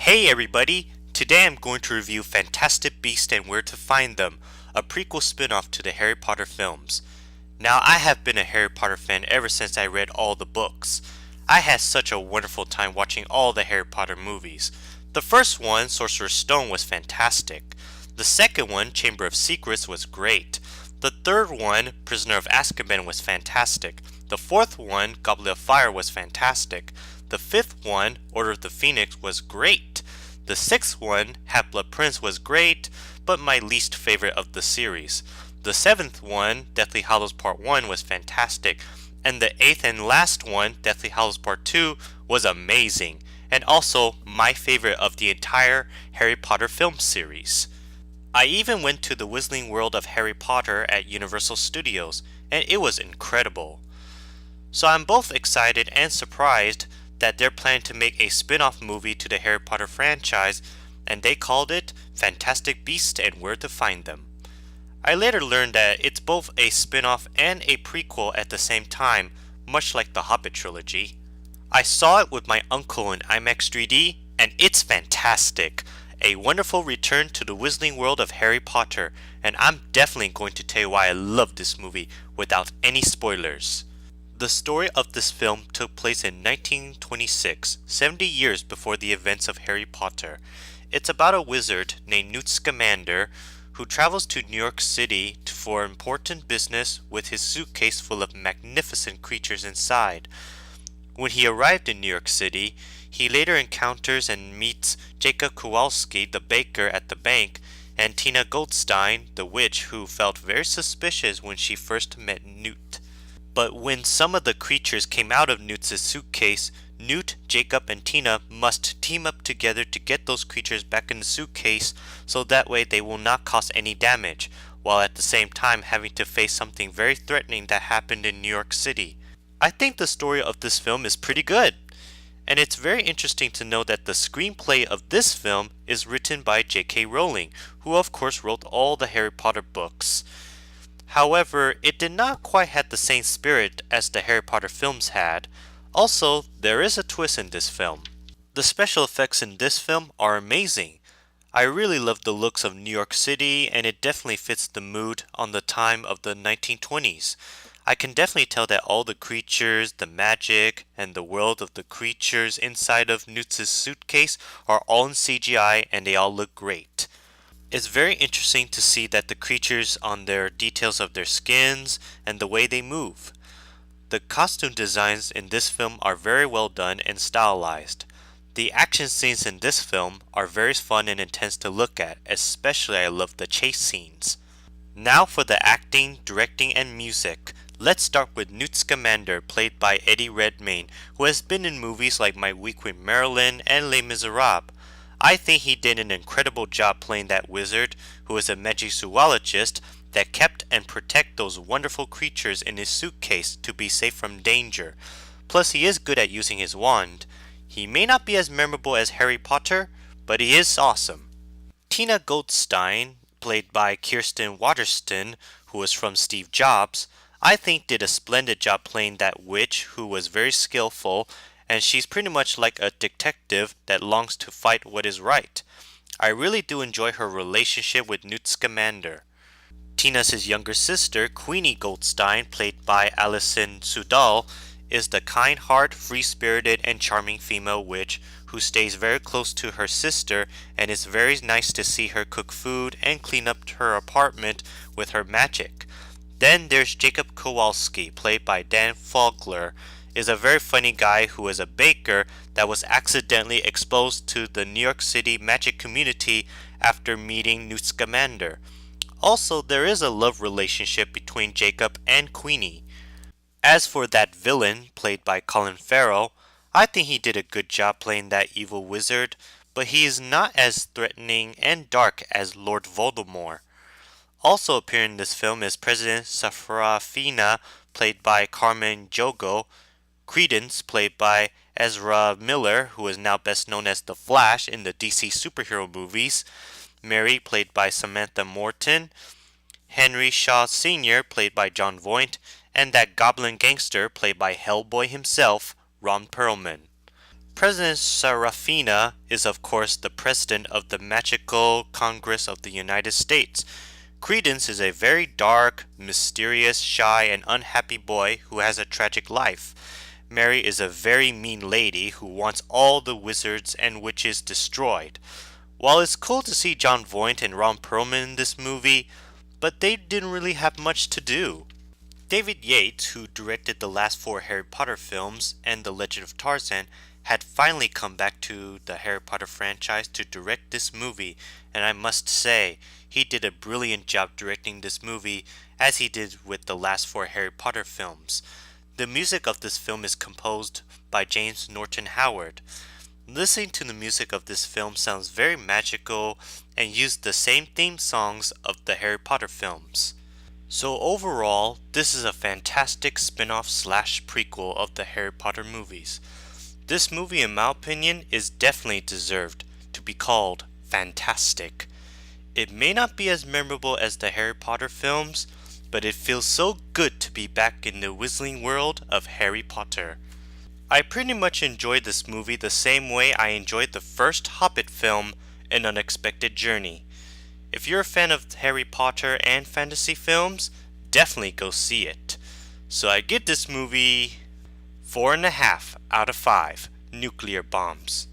Hey everybody! Today I'm going to review Fantastic Beasts and Where to Find Them, a prequel spin-off to the Harry Potter films. Now I have been a Harry Potter fan ever since I read all the books. I had such a wonderful time watching all the Harry Potter movies. The first one, Sorcerer's Stone, was fantastic. The second one, Chamber of Secrets, was great. The third one, Prisoner of Azkaban, was fantastic. The fourth one, Goblet of Fire, was fantastic. The fifth one, Order of the Phoenix, was great. The sixth one, Half-Blood Prince, was great, but my least favorite of the series. The seventh one, Deathly Hallows Part 1, was fantastic. And the eighth and last one, Deathly Hallows Part 2, was amazing. And also my favorite of the entire Harry Potter film series. I even went to the Wizarding World of Harry Potter at Universal Studios, and it was incredible. So I'm both excited and surprised that they're planning to make a spin-off movie to the Harry Potter franchise, and they called it Fantastic Beasts and Where to Find Them. I later learned that it's both a spin-off and a prequel at the same time, much like the Hobbit trilogy. I saw it with my uncle in IMAX 3D, and it's fantastic. A wonderful return to the Wizarding World of Harry Potter, and I'm definitely going to tell you why I love this movie without any spoilers. The story of this film took place in 1926, 70 years before the events of Harry Potter. It's about a wizard named Newt Scamander who travels to New York City for important business with his suitcase full of magnificent creatures inside. When he arrived in New York City, he later encounters and meets Jacob Kowalski, the baker at the bank, and Tina Goldstein, the witch who felt very suspicious when she first met Newt. But when some of the creatures came out of Newt's suitcase, Newt, Jacob, and Tina must team up together to get those creatures back in the suitcase so that way they will not cause any damage, while at the same time having to face something very threatening that happened in New York City. I think the story of this film is pretty good, and it's very interesting to know that the screenplay of this film is written by J.K. Rowling, who of course wrote all the Harry Potter books. However, it did not quite have the same spirit as the Harry Potter films had. Also, there is a twist in this film. The special effects in this film are amazing. I really love the looks of New York City, and it definitely fits the mood on the time of the 1920s. I can definitely tell that all the creatures, the magic, and the world of the creatures inside of Newt's suitcase are all in CGI and they all look great. It's very interesting to see that the creatures on their details of their skins and the way they move. The costume designs in this film are very well done and stylized. The action scenes in this film are very fun and intense to look at, especially I love the chase scenes. Now for the acting, directing, and music. Let's start with Newt Scamander, played by Eddie Redmayne, who has been in movies like My Week with Marilyn and Les Miserables. I think he did an incredible job playing that wizard, who is a magic zoologist that kept and protect those wonderful creatures in his suitcase to be safe from danger. Plus he is good at using his wand. He may not be as memorable as Harry Potter, but he is awesome. Tina Goldstein, played by Kirsten Waterston, who was from Steve Jobs, I think did a splendid job playing that witch who was very skillful, and she's pretty much like a detective that longs to fight what is right. I really do enjoy her relationship with Newt Scamander. Tina's younger sister, Queenie Goldstein, played by Alison Sudol, is the kind-hearted, free-spirited, and charming female witch who stays very close to her sister, and it's very nice to see her cook food and clean up her apartment with her magic. Then there's Jacob Kowalski, played by Dan Fogler, is a very funny guy who is a baker that was accidentally exposed to the New York City magic community after meeting Newt Scamander. Also, there is a love relationship between Jacob and Queenie. As for that villain, played by Colin Farrell, I think he did a good job playing that evil wizard, but he is not as threatening and dark as Lord Voldemort. Also appearing in this film is President Safrafina, played by Carmen Jogo, Credence, played by Ezra Miller, who is now best known as The Flash in the DC superhero movies, Mary, played by Samantha Morton, Henry Shaw Sr., played by John Voight, and that goblin gangster, played by Hellboy himself, Ron Perlman. President Serafina is, of course, the president of the Magical Congress of the United States. Credence is a very dark, mysterious, shy, and unhappy boy who has a tragic life. Mary is a very mean lady who wants all the wizards and witches destroyed. While it's cool to see Jon Voight and Ron Perlman in this movie, but they didn't really have much to do. David Yates, who directed the last four Harry Potter films and The Legend of Tarzan, had finally come back to the Harry Potter franchise to direct this movie, and I must say, he did a brilliant job directing this movie as he did with the last four Harry Potter films. The music of this film is composed by James Norton Howard. Listening to the music of this film sounds very magical and used the same theme songs of the Harry Potter films. So overall, this is a fantastic spin-off slash prequel of the Harry Potter movies. This movie, in my opinion, is definitely deserved to be called fantastic. It may not be as memorable as the Harry Potter films, but it feels so good to be back in the whistling world of Harry Potter. I pretty much enjoyed this movie the same way I enjoyed the first Hobbit film, An Unexpected Journey. If you're a fan of Harry Potter and fantasy films, definitely go see it. So I give this movie 4.5 out of 5 nuclear bombs.